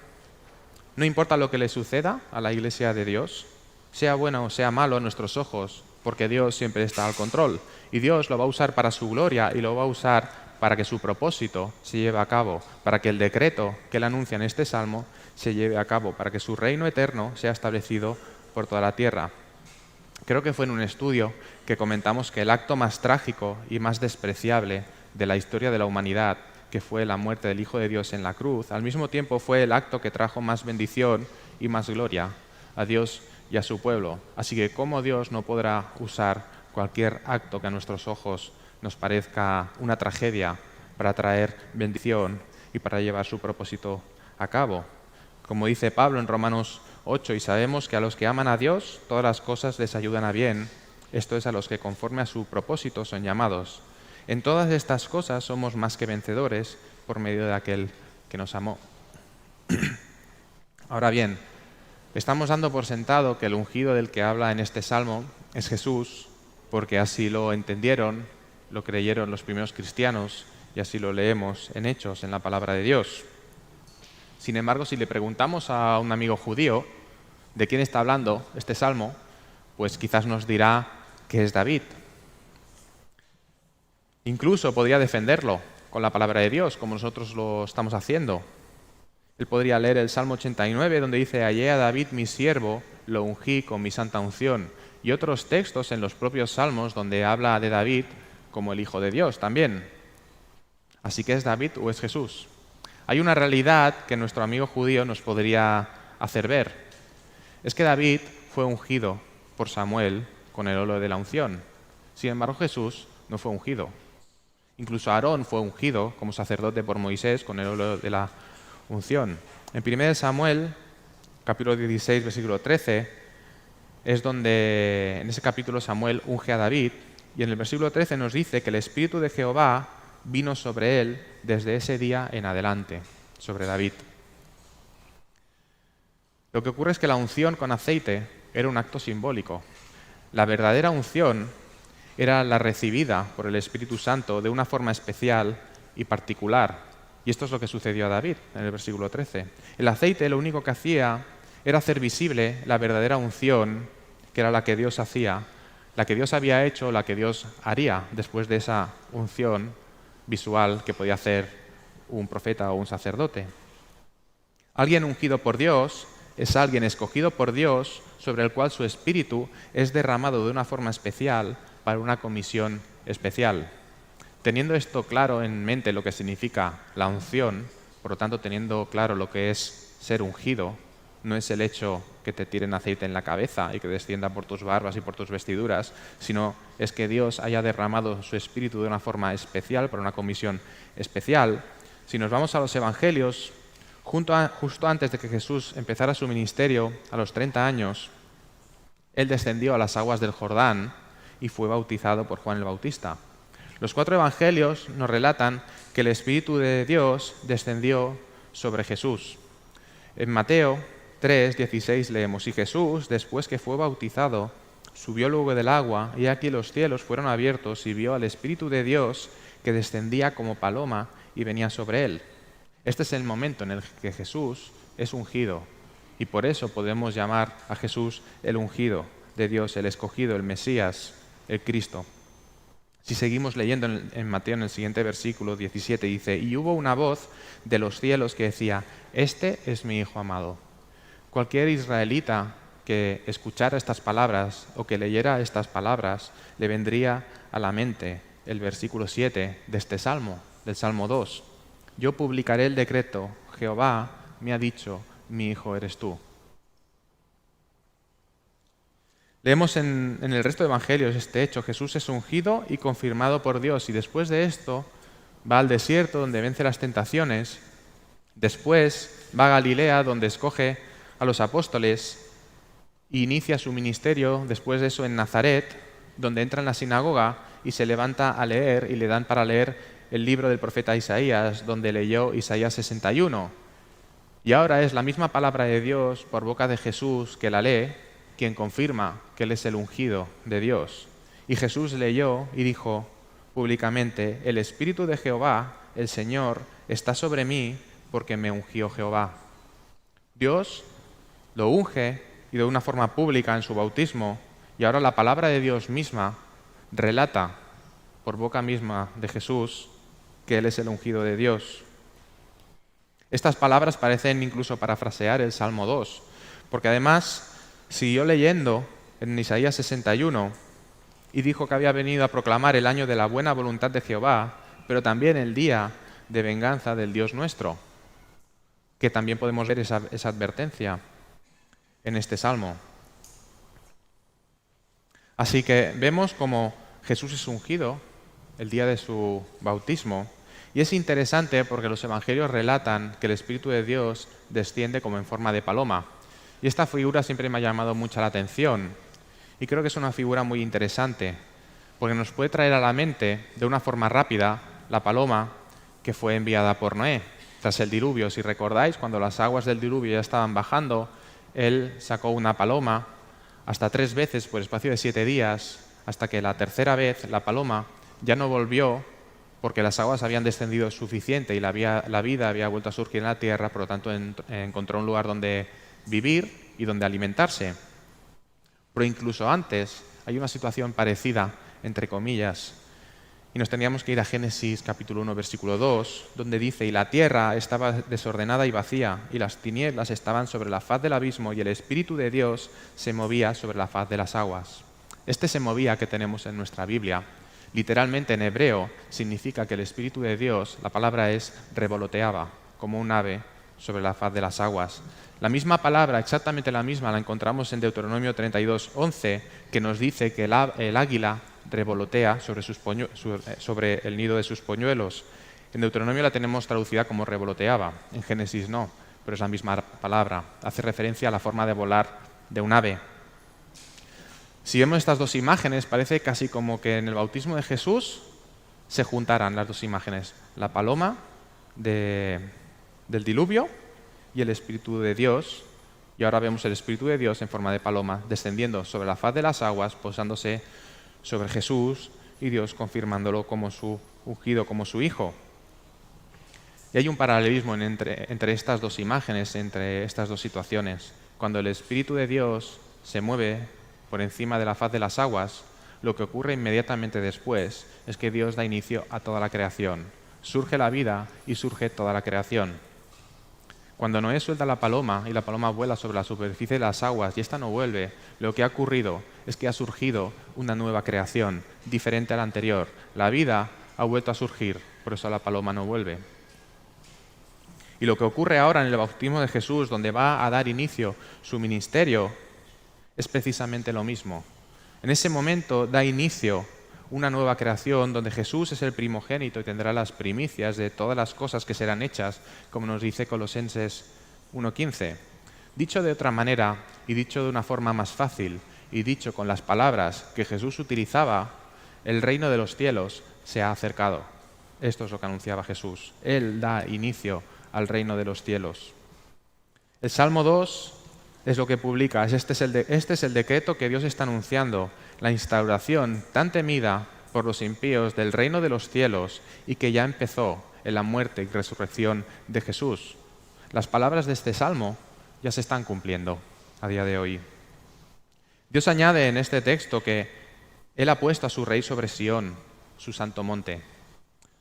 No importa lo que le suceda a la iglesia de Dios, sea bueno o sea malo a nuestros ojos, porque Dios siempre está al control. Y Dios lo va a usar para su gloria y lo va a usar para que su propósito se lleve a cabo, para que el decreto que Él anuncia en este salmo se lleve a cabo, para que su reino eterno sea establecido por toda la tierra. Creo que fue en un estudio que comentamos que el acto más trágico y más despreciable de la historia de la humanidad, que fue la muerte del Hijo de Dios en la cruz, al mismo tiempo fue el acto que trajo más bendición y más gloria a Dios y a su pueblo. Así que, ¿cómo Dios no podrá usar cualquier acto que a nuestros ojos nos parezca una tragedia para traer bendición y para llevar su propósito a cabo? Como dice Pablo en Romanos 8, y sabemos que a los que aman a Dios, todas las cosas les ayudan a bien, esto es, a los que conforme a su propósito son llamados. En todas estas cosas somos más que vencedores por medio de aquel que nos amó. Ahora bien, estamos dando por sentado que el ungido del que habla en este salmo es Jesús, porque así lo entendieron, lo creyeron los primeros cristianos y así lo leemos en Hechos, en la palabra de Dios. Sin embargo, si le preguntamos a un amigo judío de quién está hablando este salmo, pues quizás nos dirá que es David. Incluso podría defenderlo con la palabra de Dios, como nosotros lo estamos haciendo. Él podría leer el Salmo 89, donde dice: «Hallé a David mi siervo, lo ungí con mi santa unción», y otros textos en los propios salmos donde habla de David como el Hijo de Dios también. Así que, ¿es David o es Jesús? Hay una realidad que nuestro amigo judío nos podría hacer ver. Es que David fue ungido por Samuel con el óleo de la unción. Sin embargo, Jesús no fue ungido. Incluso Aarón fue ungido como sacerdote por Moisés con el óleo de la unción. En 1 Samuel, capítulo 16, versículo 13, es donde en ese capítulo Samuel unge a David, y en el versículo 13 nos dice que el Espíritu de Jehová vino sobre él desde ese día en adelante, sobre David. Lo que ocurre es que la unción con aceite era un acto simbólico. La verdadera unción era la recibida por el Espíritu Santo de una forma especial y particular. Y esto es lo que sucedió a David en el versículo 13. El aceite lo único que hacía era hacer visible la verdadera unción, que era la que Dios hacía, la que Dios había hecho, la que Dios haría después de esa unción visual que podía hacer un profeta o un sacerdote. Alguien ungido por Dios es alguien escogido por Dios sobre el cual su espíritu es derramado de una forma especial para una comisión especial. Teniendo esto claro en mente, lo que significa la unción, por lo tanto teniendo claro lo que es ser ungido, no es el hecho que te tiren aceite en la cabeza y que descienda por tus barbas y por tus vestiduras, sino es que Dios haya derramado su espíritu de una forma especial para una comisión especial. Si nos vamos a los evangelios, justo antes de que Jesús empezara su ministerio, a los 30 años, Él descendió a las aguas del Jordán y fue bautizado por Juan el Bautista. Los 4 evangelios nos relatan que el Espíritu de Dios descendió sobre Jesús. En Mateo 3:16 leemos: «Y Jesús, después que fue bautizado, subió luego del agua, y aquí los cielos fueron abiertos, y vio al Espíritu de Dios que descendía como paloma y venía sobre él». Este es el momento en el que Jesús es ungido, y por eso podemos llamar a Jesús el ungido de Dios, el escogido, el Mesías, el Cristo. Si seguimos leyendo en Mateo, en el siguiente versículo 17, dice: «Y hubo una voz de los cielos que decía: Este es mi Hijo amado». Cualquier israelita que escuchara estas palabras o que leyera estas palabras, le vendría a la mente el versículo 7 de este salmo, del Salmo 2. «Yo publicaré el decreto, Jehová me ha dicho, mi Hijo eres tú». Leemos en el resto de evangelios este hecho: Jesús es ungido y confirmado por Dios, y después de esto va al desierto donde vence las tentaciones, después va a Galilea donde escoge a los apóstoles e inicia su ministerio, después de eso en Nazaret, donde entra en la sinagoga y se levanta a leer, y le dan para leer el libro del profeta Isaías, donde leyó Isaías 61. Y ahora es la misma palabra de Dios por boca de Jesús que la lee, quien confirma que Él es el ungido de Dios. Y Jesús leyó y dijo públicamente: «El Espíritu de Jehová, el Señor, está sobre mí, porque me ungió Jehová». Dios lo unge, y de una forma pública en su bautismo, y ahora la palabra de Dios misma relata por boca misma de Jesús que Él es el ungido de Dios. Estas palabras parecen incluso parafrasear el Salmo 2, porque además siguió leyendo en Isaías 61 y dijo que había venido a proclamar el año de la buena voluntad de Jehová, pero también el día de venganza del Dios nuestro, que también podemos ver esa advertencia en este salmo. Así que vemos cómo Jesús es ungido el día de su bautismo, y es interesante porque los evangelios relatan que el Espíritu de Dios desciende como en forma de paloma. Y esta figura siempre me ha llamado mucho la atención, y creo que es una figura muy interesante, porque nos puede traer a la mente de una forma rápida la paloma que fue enviada por Noé tras el diluvio. Si recordáis, cuando las aguas del diluvio ya estaban bajando, él sacó una paloma hasta 3 veces por espacio de 7 días, hasta que la tercera vez la paloma ya no volvió porque las aguas habían descendido suficiente y la vida había vuelto a surgir en la tierra, por lo tanto encontró un lugar donde vivir y donde alimentarse. Pero incluso antes hay una situación parecida, entre comillas, y nos tendríamos que ir a Génesis capítulo 1, versículo 2, donde dice: «Y la tierra estaba desordenada y vacía, y las tinieblas estaban sobre la faz del abismo, y el Espíritu de Dios se movía sobre la faz de las aguas». Este se movía que tenemos en nuestra Biblia, literalmente en hebreo, significa que el Espíritu de Dios, la palabra es revoloteaba, como un ave sobre la faz de las aguas. La misma palabra, exactamente la misma, la encontramos en Deuteronomio 32, 11, que nos dice que el águila revolotea sobre el nido de sus polluelos. En Deuteronomio la tenemos traducida como revoloteaba, en Génesis no, pero es la misma palabra. Hace referencia a la forma de volar de un ave. Si vemos estas dos imágenes, parece casi como que en el bautismo de Jesús se juntaran las dos imágenes, la paloma del diluvio y el Espíritu de Dios, y ahora vemos el Espíritu de Dios en forma de paloma descendiendo sobre la faz de las aguas, posándose sobre Jesús y Dios confirmándolo como su ungido, como su Hijo. Y hay un paralelismo entre estas dos imágenes, entre estas dos situaciones. Cuando el Espíritu de Dios se mueve por encima de la faz de las aguas, lo que ocurre inmediatamente después es que Dios da inicio a toda la creación. Surge la vida y surge toda la creación. Cuando Noé suelta la paloma y la paloma vuela sobre la superficie de las aguas y ésta no vuelve, lo que ha ocurrido es que ha surgido una nueva creación, diferente a la anterior. La vida ha vuelto a surgir, por eso la paloma no vuelve. Y lo que ocurre ahora en el bautismo de Jesús, donde va a dar inicio su ministerio, es precisamente lo mismo. En ese momento da inicio una nueva creación donde Jesús es el primogénito y tendrá las primicias de todas las cosas que serán hechas, como nos dice Colosenses 1:15. Dicho de otra manera y dicho de una forma más fácil y dicho con las palabras que Jesús utilizaba, el reino de los cielos se ha acercado. Esto es lo que anunciaba Jesús. Él da inicio al reino de los cielos. El Salmo 2 es lo que publica. Este es el decreto que Dios está anunciando, la instauración tan temida por los impíos del reino de los cielos y que ya empezó en la muerte y resurrección de Jesús. Las palabras de este Salmo ya se están cumpliendo a día de hoy. Dios añade en este texto que Él ha puesto a su rey sobre Sión, su santo monte.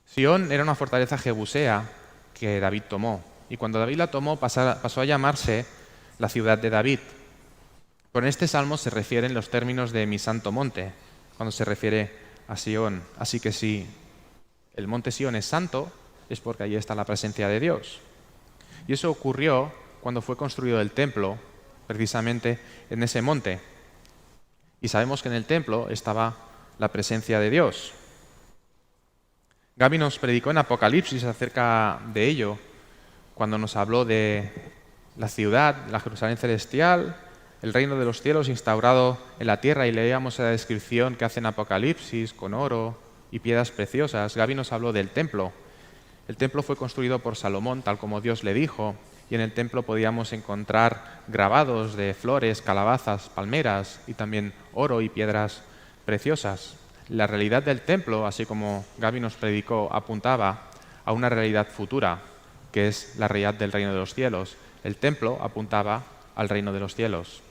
Sión era una fortaleza jebusea que David tomó, y cuando David la tomó pasó a llamarse la ciudad de David. Con este salmo se refieren los términos de mi santo monte, cuando se refiere a Sión. Así que si el monte Sión es santo, es porque allí está la presencia de Dios. Y eso ocurrió cuando fue construido el templo, precisamente en ese monte. Y sabemos que en el templo estaba la presencia de Dios. Gaby nos predicó en Apocalipsis acerca de ello, cuando nos habló de la ciudad, la Jerusalén celestial, el reino de los cielos instaurado en la tierra, y leíamos la descripción que hace en Apocalipsis con oro y piedras preciosas. Gaby nos habló del templo. El templo fue construido por Salomón, tal como Dios le dijo, y en el templo podíamos encontrar grabados de flores, calabazas, palmeras y también oro y piedras preciosas. La realidad del templo, así como Gaby nos predicó, apuntaba a una realidad futura, que es la realidad del reino de los cielos. El templo apuntaba al reino de los cielos.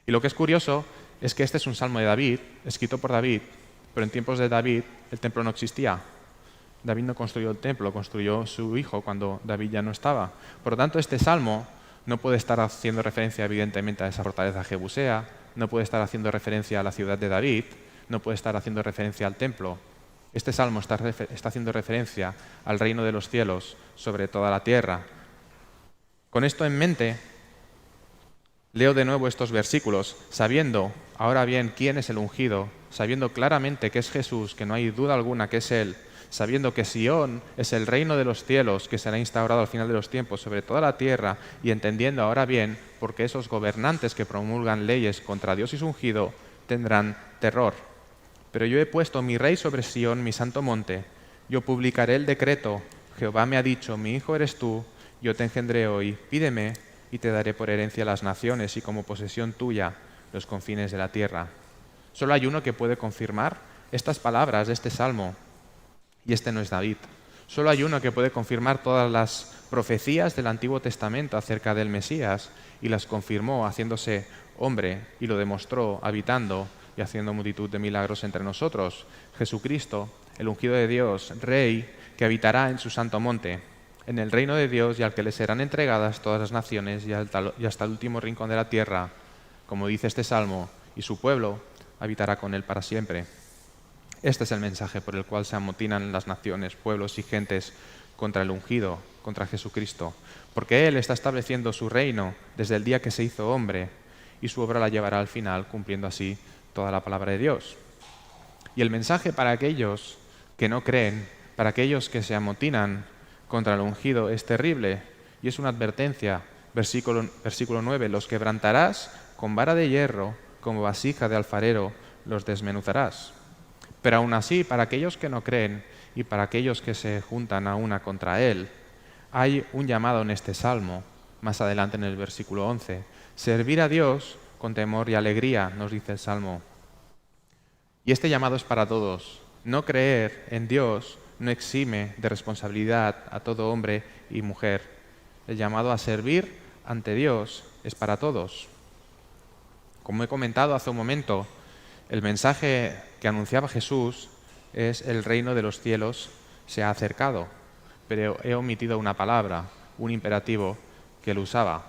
Y lo que es curioso es que este es un salmo de David, escrito por David, pero en tiempos de David el templo no existía. David no construyó el templo, construyó su hijo cuando David ya no estaba. Por lo tanto, este salmo no puede estar haciendo referencia evidentemente a esa fortaleza jebusea, no puede estar haciendo referencia a la ciudad de David, no puede estar haciendo referencia al templo. Este salmo está haciendo referencia al reino de los cielos sobre toda la tierra. Con esto en mente, leo de nuevo estos versículos, sabiendo ahora bien quién es el ungido, sabiendo claramente que es Jesús, que no hay duda alguna que es Él, sabiendo que Sión es el reino de los cielos que será instaurado al final de los tiempos sobre toda la tierra, y entendiendo ahora bien por qué esos gobernantes que promulgan leyes contra Dios y su ungido tendrán terror. Pero yo he puesto mi rey sobre Sión, mi santo monte. Yo publicaré el decreto. Jehová me ha dicho, mi hijo eres tú, yo te engendré hoy, pídeme y te daré por herencia las naciones y como posesión tuya los confines de la tierra. Solo hay uno que puede confirmar estas palabras de este salmo, y este no es David. Solo hay uno que puede confirmar todas las profecías del Antiguo Testamento acerca del Mesías, y las confirmó haciéndose hombre, y lo demostró habitando y haciendo multitud de milagros entre nosotros. Jesucristo, el ungido de Dios, Rey, que habitará en su santo monte, en el reino de Dios, y al que le serán entregadas todas las naciones y hasta el último rincón de la tierra, como dice este salmo, y su pueblo habitará con él para siempre. Este es el mensaje por el cual se amotinan las naciones, pueblos y gentes contra el ungido, contra Jesucristo, porque Él está estableciendo su reino desde el día que se hizo hombre, y su obra la llevará al final, cumpliendo así toda la palabra de Dios. Y el mensaje para aquellos que no creen, para aquellos que se amotinan contra el ungido, es terrible, y es una advertencia. Versículo 9, los quebrantarás con vara de hierro, como vasija de alfarero, los desmenuzarás. Pero aún así, para aquellos que no creen y para aquellos que se juntan a una contra Él, hay un llamado en este salmo, más adelante en el versículo 11. Servir a Dios con temor y alegría, nos dice el salmo. Y este llamado es para todos. No creer en Dios no exime de responsabilidad a todo hombre y mujer. El llamado a servir ante Dios es para todos. Como he comentado hace un momento, el mensaje que anunciaba Jesús es: el reino de los cielos se ha acercado, pero he omitido una palabra, un imperativo que él usaba.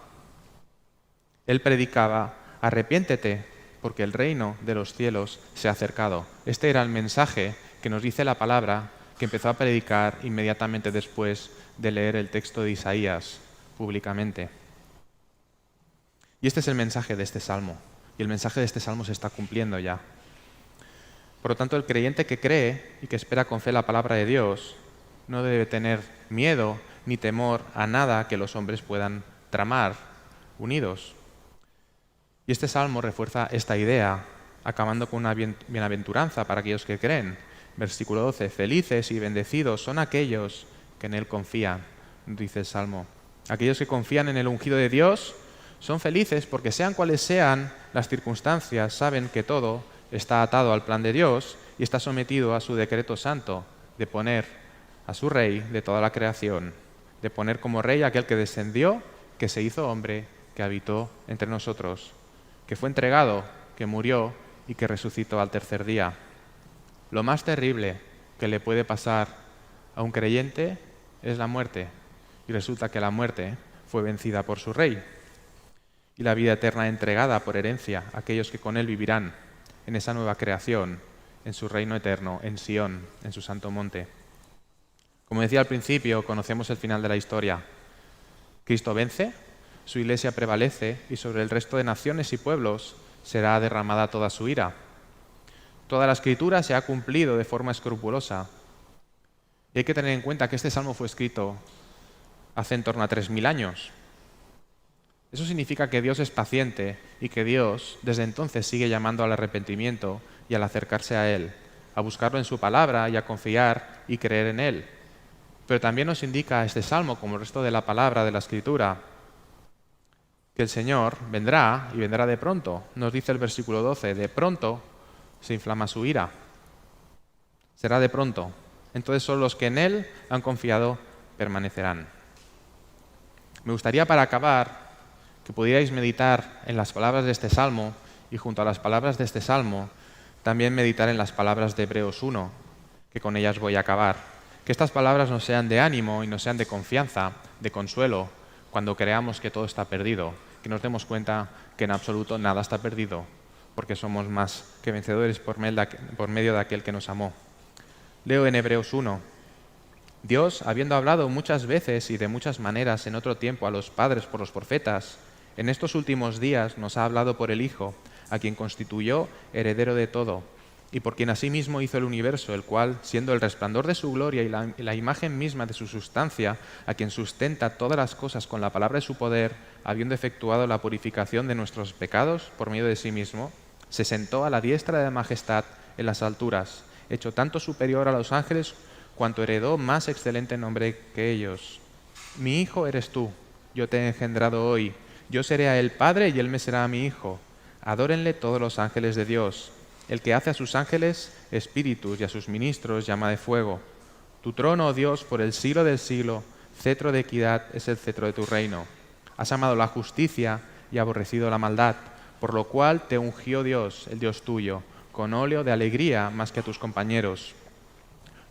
Él predicaba: arrepiéntete, porque el reino de los cielos se ha acercado. Este era el mensaje que nos dice la palabra que empezó a predicar inmediatamente después de leer el texto de Isaías públicamente. Y este es el mensaje de este salmo. Y el mensaje de este salmo se está cumpliendo ya. Por lo tanto, el creyente que cree y que espera con fe la palabra de Dios no debe tener miedo ni temor a nada que los hombres puedan tramar unidos. Y este salmo refuerza esta idea, acabando con una bienaventuranza para aquellos que creen. Versículo 12, felices y bendecidos son aquellos que en Él confían, dice el salmo. Aquellos que confían en el ungido de Dios son felices porque sean cuales sean las circunstancias, saben que todo está atado al plan de Dios y está sometido a su decreto santo de poner a su Rey de toda la creación, de poner como Rey a aquel que descendió, que se hizo hombre, que habitó entre nosotros, que fue entregado, que murió y que resucitó al tercer día. Lo más terrible que le puede pasar a un creyente es la muerte, y resulta que la muerte fue vencida por su Rey. Y la vida eterna entregada por herencia a aquellos que con Él vivirán en esa nueva creación, en su reino eterno, en Sión, en su santo monte. Como decía al principio, conocemos el final de la historia. Cristo vence, su iglesia prevalece y sobre el resto de naciones y pueblos será derramada toda su ira. Toda la Escritura se ha cumplido de forma escrupulosa. Y hay que tener en cuenta que este salmo fue escrito hace en torno a 3000 años. Eso significa que Dios es paciente y que Dios desde entonces sigue llamando al arrepentimiento y al acercarse a Él, a buscarlo en su palabra y a confiar y creer en Él. Pero también nos indica este salmo, como el resto de la palabra de la Escritura, que el Señor vendrá y vendrá de pronto. Nos dice el versículo 12, de pronto se inflama su ira. Será de pronto. Entonces solo los que en Él han confiado permanecerán. Me gustaría, para acabar, que pudierais meditar en las palabras de este salmo y junto a las palabras de este salmo también meditar en las palabras de Hebreos 1, que con ellas voy a acabar. Que estas palabras nos sean de ánimo y nos sean de confianza, de consuelo, cuando creamos que todo está perdido, que nos demos cuenta que en absoluto nada está perdido, porque somos más que vencedores por medio de aquel que nos amó. Leo en Hebreos 1. Dios, habiendo hablado muchas veces y de muchas maneras en otro tiempo a los padres por los profetas, en estos últimos días nos ha hablado por el Hijo, a quien constituyó heredero de todo, y por quien asimismo hizo el universo, el cual, siendo el resplandor de su gloria y la imagen misma de su sustancia, a quien sustenta todas las cosas con la palabra de su poder, habiendo efectuado la purificación de nuestros pecados por medio de sí mismo, se sentó a la diestra de la majestad en las alturas, hecho tanto superior a los ángeles cuanto heredó más excelente nombre que ellos. Mi hijo eres tú, yo te he engendrado hoy, yo seré a él padre y él me será a mi hijo. Adórenle todos los ángeles de Dios. El que hace a sus ángeles espíritus y a sus ministros llama de fuego. Tu trono, oh Dios, por el siglo del siglo, cetro de equidad es el cetro de tu reino. Has amado la justicia y aborrecido la maldad, por lo cual te ungió Dios, el Dios tuyo, con óleo de alegría más que a tus compañeros.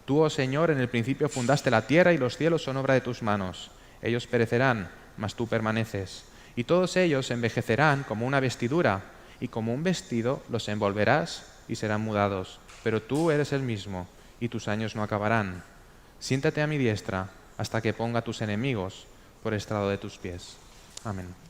Tú, oh Señor, en el principio fundaste la tierra y los cielos son obra de tus manos. Ellos perecerán, mas tú permaneces. Y todos ellos envejecerán como una vestidura, y como un vestido los envolverás y serán mudados. Pero tú eres el mismo, y tus años no acabarán. Siéntate a mi diestra hasta que ponga a tus enemigos por estrado de tus pies. Amén.